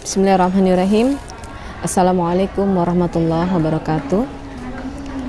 Bismillahirrahmanirrahim. Assalamualaikum warahmatullahi wabarakatuh.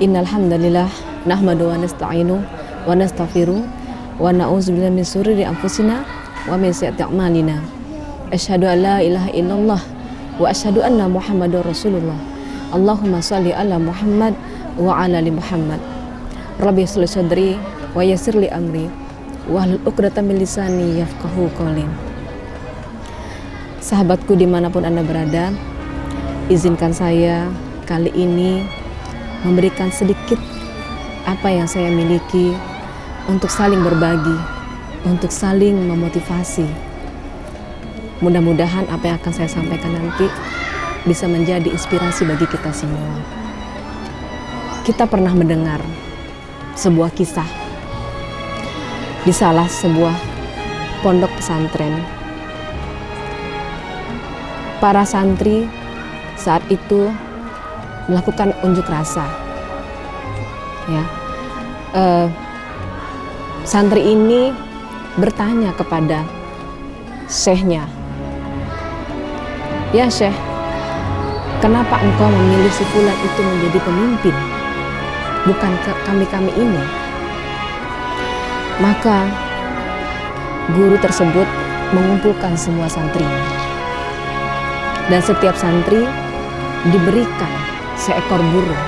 Innal hamdalillah nahmadu wa nasta'inu wa nastaghfiru wa na'udzubillahi min syururi anfusina wa min sayyiati a'malina. Asyhadu an la ilaha illallah wa asyhadu anna Muhammadar Rasulullah. Allahumma shalli ala Muhammad wa ala ali Muhammad. Rabbi shlih sadri wa yassir li amri wahlul 'uqdatam min lisani yafqahu qawli. Sahabatku dimanapun Anda berada, izinkan saya kali ini memberikan sedikit apa yang saya miliki untuk saling berbagi, untuk saling memotivasi. Mudah-mudahan apa yang akan saya sampaikan nanti bisa menjadi inspirasi bagi kita semua. Kita pernah mendengar sebuah kisah di salah sebuah pondok pesantren. Para santri saat itu melakukan unjuk rasa. Santri ini bertanya kepada syekhnya, "Ya syekh, kenapa engkau memilih si fulan itu menjadi pemimpin, bukan kami-kami ini?" Maka guru tersebut mengumpulkan semua santrinya. Dan setiap santri diberikan seekor burung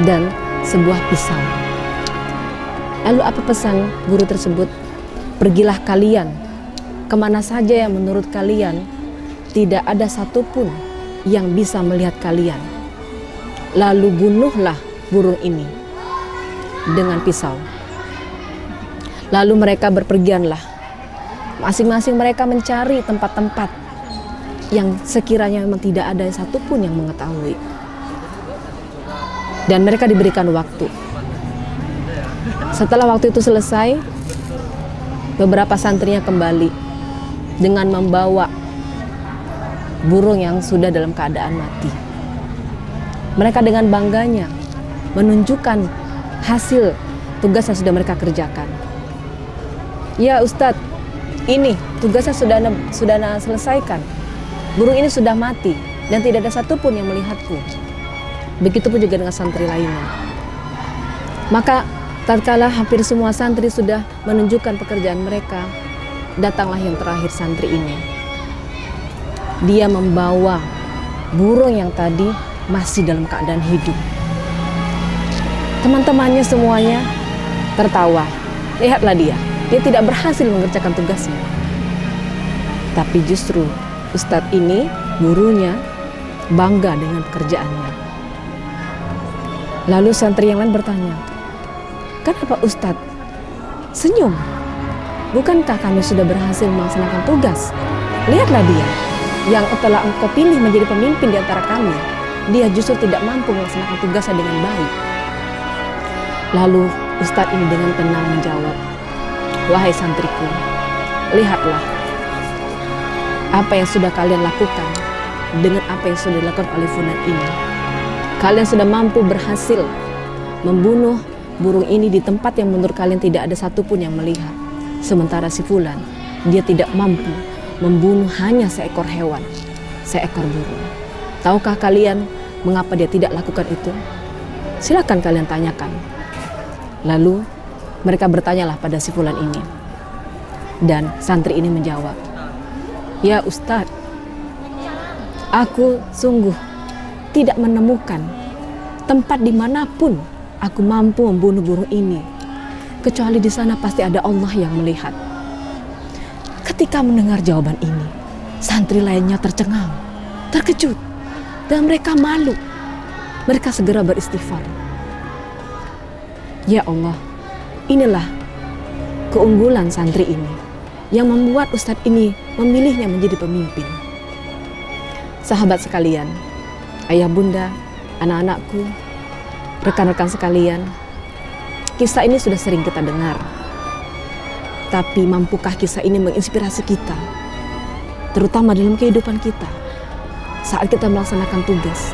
dan sebuah pisau. Lalu apa pesan guru tersebut? Pergilah kalian kemana saja yang menurut kalian tidak ada satupun yang bisa melihat kalian. Lalu bunuhlah burung ini dengan pisau. Lalu mereka berpergianlah. Masing-masing mereka mencari tempat-tempat yang sekiranya memang tidak ada satupun yang mengetahui. Dan mereka diberikan waktu. Setelah waktu itu selesai, beberapa santrinya kembali dengan membawa burung yang sudah dalam keadaan mati. Mereka dengan bangganya menunjukkan hasil tugas yang sudah mereka kerjakan. "Ya Ustadz, ini tugasnya sudah selesaikan. Burung ini sudah mati dan tidak ada satupun yang melihatku." Begitupun juga dengan santri lainnya. Maka tatkala hampir semua santri sudah menunjukkan pekerjaan mereka, datanglah yang terakhir santri ini. Dia membawa burung yang tadi masih dalam keadaan hidup. Teman-temannya semuanya tertawa. Lihatlah dia tidak berhasil mengerjakan tugasnya. Tapi justru Ustadz ini, gurunya, bangga dengan pekerjaannya. Lalu santri yang lain bertanya, "Kenapa Ustadz senyum? Bukankah kami sudah berhasil melaksanakan tugas? Lihatlah dia, yang telah engkau pilih menjadi pemimpin di antara kami. Dia justru tidak mampu melaksanakan tugasnya dengan baik." Lalu Ustadz ini dengan tenang menjawab, "Wahai santriku, lihatlah apa yang sudah kalian lakukan dengan apa yang sudah dilakukan oleh fulan ini. Kalian sudah mampu berhasil membunuh burung ini di tempat yang menurut kalian tidak ada satupun yang melihat. Sementara si fulan, dia tidak mampu membunuh hanya seekor hewan, seekor burung. Tahukah kalian mengapa dia tidak lakukan itu? Silakan kalian tanyakan." Lalu mereka bertanyalah pada si fulan ini. Dan santri ini menjawab, "Ya Ustadz, aku sungguh tidak menemukan tempat dimanapun aku mampu membunuh burung ini, kecuali di sana pasti ada Allah yang melihat." Ketika mendengar jawaban ini, santri lainnya tercengang, terkejut, dan mereka malu. Mereka segera beristighfar. Ya Allah, inilah keunggulan santri ini yang membuat Ustadz ini memilihnya menjadi pemimpin. Sahabat sekalian, ayah bunda, anak-anakku, rekan-rekan sekalian, kisah ini sudah sering kita dengar. Tapi mampukah kisah ini menginspirasi kita, terutama dalam kehidupan kita, saat kita melaksanakan tugas,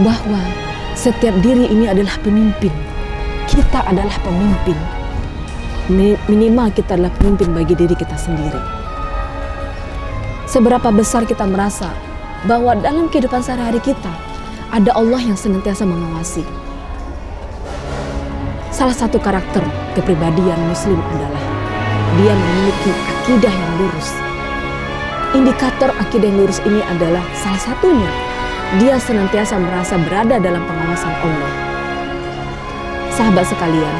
bahwa setiap diri ini adalah pemimpin. Kita adalah pemimpin. Minimal kita adalah pemimpin bagi diri kita sendiri. Seberapa besar kita merasa bahwa dalam kehidupan sehari-hari kita ada Allah yang senantiasa mengawasi. Salah satu karakter kepribadian Muslim adalah dia memiliki akidah yang lurus. Indikator akidah yang lurus ini adalah salah satunya dia senantiasa merasa berada dalam pengawasan Allah. Sahabat sekalian,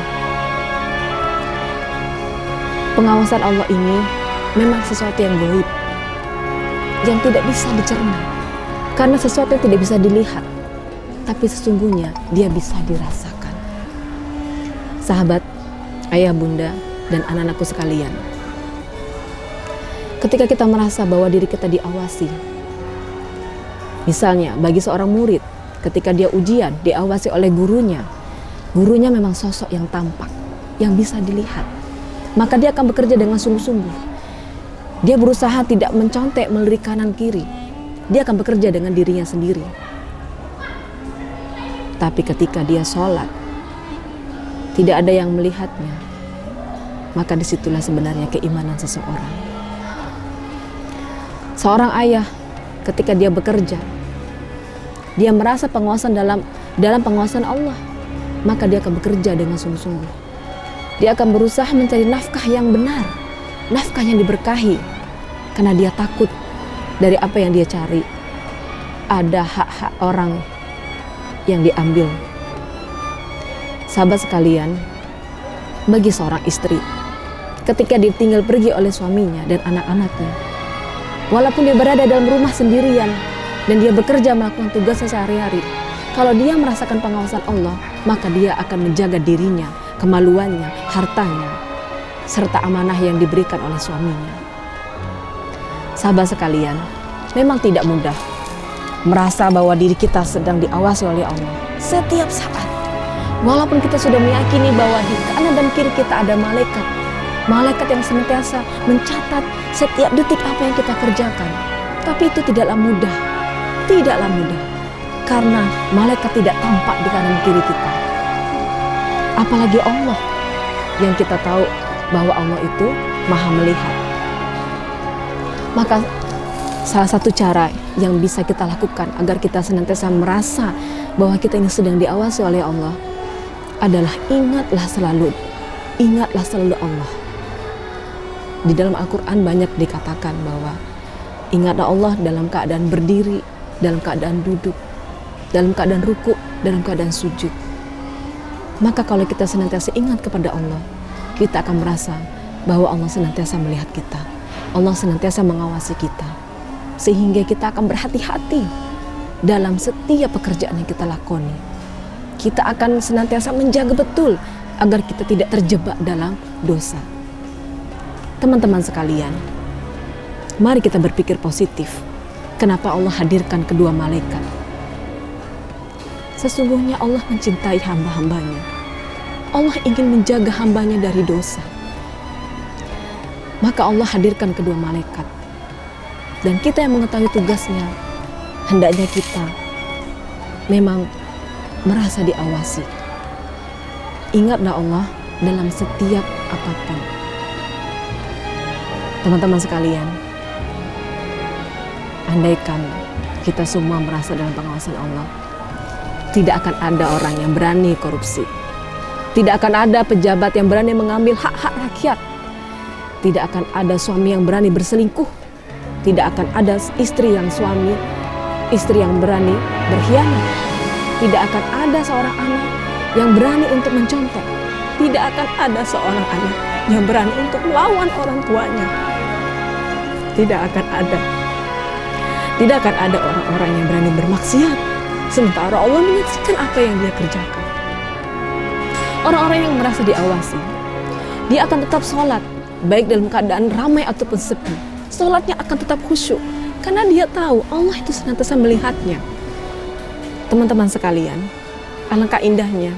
pengawasan Allah ini memang sesuatu yang gaib, yang tidak bisa dicerna, karena sesuatu yang tidak bisa dilihat, tapi sesungguhnya dia bisa dirasakan. Sahabat, ayah, bunda, dan anak-anakku sekalian, ketika kita merasa bahwa diri kita diawasi, misalnya bagi seorang murid, ketika dia ujian diawasi oleh gurunya memang sosok yang tampak, yang bisa dilihat, maka dia akan bekerja dengan sungguh-sungguh. Dia berusaha tidak mencontek melirik kanan kiri. Dia akan bekerja dengan dirinya sendiri. Tapi ketika dia sholat, tidak ada yang melihatnya, maka disitulah sebenarnya keimanan seseorang. Seorang ayah ketika dia bekerja, dia merasa penguasaan dalam penguasaan Allah, maka dia akan bekerja dengan sungguh-sungguh. Dia akan berusaha mencari nafkah yang benar, nafkah yang diberkahi, karena dia takut dari apa yang dia cari ada hak-hak orang yang diambil. Sahabat sekalian, bagi seorang istri ketika ditinggal pergi oleh suaminya dan anak-anaknya, walaupun dia berada dalam rumah sendirian dan dia bekerja melakukan tugasnya sehari-hari, kalau dia merasakan pengawasan Allah, maka dia akan menjaga dirinya, kemaluannya, hartanya, serta amanah yang diberikan oleh suaminya. Sahabat sekalian, memang tidak mudah merasa bahwa diri kita sedang diawasi oleh Allah setiap saat. Walaupun kita sudah meyakini bahwa di kanan dan kiri kita ada malaikat, malaikat yang senantiasa mencatat setiap detik apa yang kita kerjakan. Tapi itu tidaklah mudah, karena malaikat tidak tampak di kanan kiri kita. Apalagi Allah yang kita tahu bahwa Allah itu maha melihat. Maka salah satu cara yang bisa kita lakukan agar kita senantiasa merasa bahwa kita ini sedang diawasi oleh Allah adalah ingatlah selalu Allah. Di dalam Al-Quran banyak dikatakan bahwa ingatlah Allah dalam keadaan berdiri, dalam keadaan duduk, dalam keadaan ruku, dalam keadaan sujud. Maka kalau kita senantiasa ingat kepada Allah, kita akan merasa bahwa Allah senantiasa melihat kita, Allah senantiasa mengawasi kita, sehingga kita akan berhati-hati dalam setiap pekerjaan yang kita lakoni. Kita akan senantiasa menjaga betul agar kita tidak terjebak dalam dosa. Teman-teman sekalian, mari kita berpikir positif. Kenapa Allah hadirkan kedua malaikat? Sesungguhnya Allah mencintai hamba-hambanya. Allah ingin menjaga hambanya dari dosa. Maka Allah hadirkan kedua malaikat. Dan kita yang mengetahui tugasnya, hendaknya kita memang merasa diawasi. Ingatlah Allah dalam setiap apapun. Teman-teman sekalian, andaikan kita semua merasa dalam pengawasan Allah, tidak akan ada orang yang berani korupsi. Tidak akan ada pejabat yang berani mengambil hak-hak rakyat. Tidak akan ada suami yang berani berselingkuh. Tidak akan ada istri yang berani berkhianat. Tidak akan ada seorang anak yang berani untuk mencontek. Tidak akan ada seorang anak yang berani untuk melawan orang tuanya. Tidak akan ada orang-orang yang berani bermaksiat, sementara Allah menyaksikan apa yang dia kerjakan. Orang-orang yang merasa diawasi, dia akan tetap sholat, baik dalam keadaan ramai ataupun sepi. Sholatnya akan tetap khusyuk, karena dia tahu Allah itu senantiasa melihatnya. Teman-teman sekalian, alangkah indahnya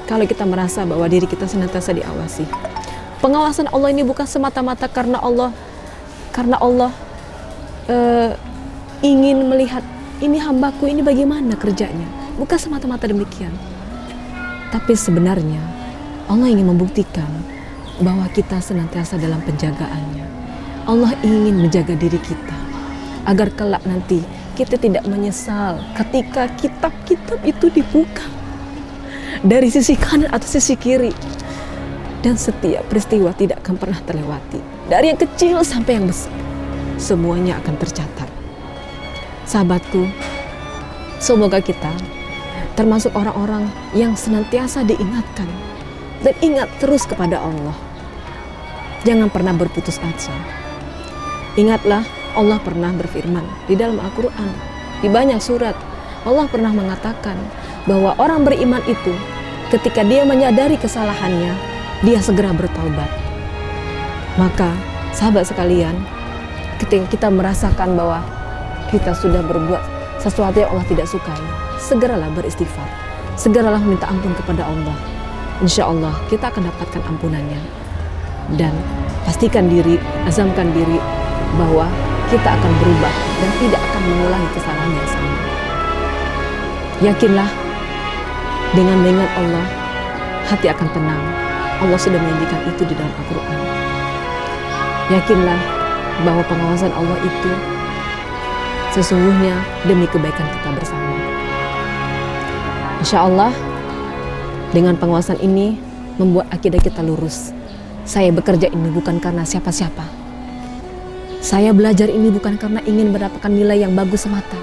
kalau kita merasa bahwa diri kita senantiasa diawasi. Pengawasan Allah ini bukan semata-mata karena Allah ingin melihat ini hambaku ini bagaimana kerjanya. Bukan semata-mata demikian. Tapi sebenarnya Allah ingin membuktikan bahwa kita senantiasa dalam penjagaannya. Allah ingin menjaga diri kita. agar kelak nanti kita tidak menyesal ketika kitab-kitab itu dibuka dari sisi kanan atau sisi kiri, dan setiap peristiwa tidak akan pernah terlewati, dari yang kecil sampai yang besar, semuanya akan tercatat. Sahabatku, semoga kita termasuk orang-orang yang senantiasa diingatkan dan ingat terus kepada Allah. Jangan pernah berputus asa. Ingatlah, Allah pernah berfirman di dalam Al-Quran, di banyak surat. Allah pernah mengatakan bahwa orang beriman itu ketika dia menyadari kesalahannya, dia segera bertaubat. Maka sahabat sekalian, ketika kita merasakan bahwa kita sudah berbuat sesuatu yang Allah tidak sukai, segeralah beristighfar, segeralah minta ampun kepada Allah. Insya Allah kita akan dapatkan ampunannya. Dan pastikan diri, azamkan diri bahwa kita akan berubah dan tidak akan mengulangi kesalahan yang sama. Yakinlah, dengan mengingat Allah, hati akan tenang. Allah sudah menjanjikan itu di dalam Al-Quran. Yakinlah bahwa pengawasan Allah itu sesungguhnya demi kebaikan kita bersama. Insya Allah, dengan pengawasan ini membuat akidah kita lurus. Saya bekerja ini bukan karena siapa-siapa. Saya belajar ini bukan karena ingin mendapatkan nilai yang bagus semata.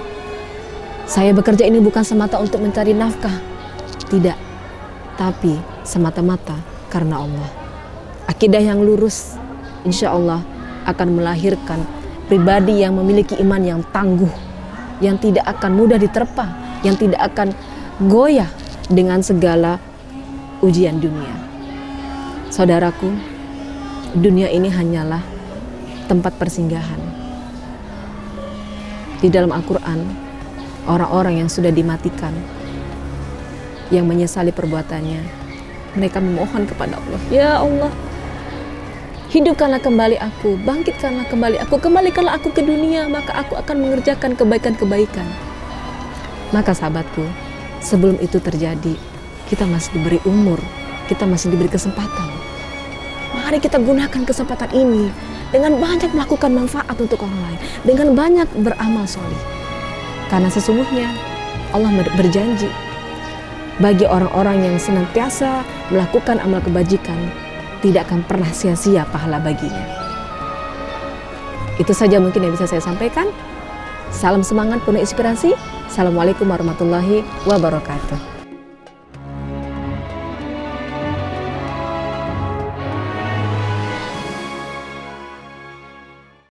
Saya bekerja ini bukan semata untuk mencari nafkah. Tidak, tapi semata-mata karena Allah. Akidah yang lurus, insya Allah akan melahirkan pribadi yang memiliki iman yang tangguh, yang tidak akan mudah diterpa, yang tidak akan goyah dengan segala ujian dunia. Saudaraku, dunia ini hanyalah tempat persinggahan. Di dalam Al-Quran, orang-orang yang sudah dimatikan, yang menyesali perbuatannya, mereka memohon kepada Allah, ya Allah, hidupkanlah kembali aku, bangkitkanlah kembali aku, kembalikanlah aku ke dunia, maka aku akan mengerjakan kebaikan-kebaikan. Maka sahabatku, sebelum itu terjadi, kita masih diberi umur, kita masih diberi kesempatan. Mari kita gunakan kesempatan ini dengan banyak melakukan manfaat untuk orang lain, dengan banyak beramal soleh. Karena sesungguhnya Allah berjanji bagi orang-orang yang senantiasa melakukan amal kebajikan, tidak akan pernah sia-sia pahala baginya. Itu saja mungkin yang bisa saya sampaikan. Salam semangat penuh inspirasi. Assalamualaikum warahmatullahi wabarakatuh.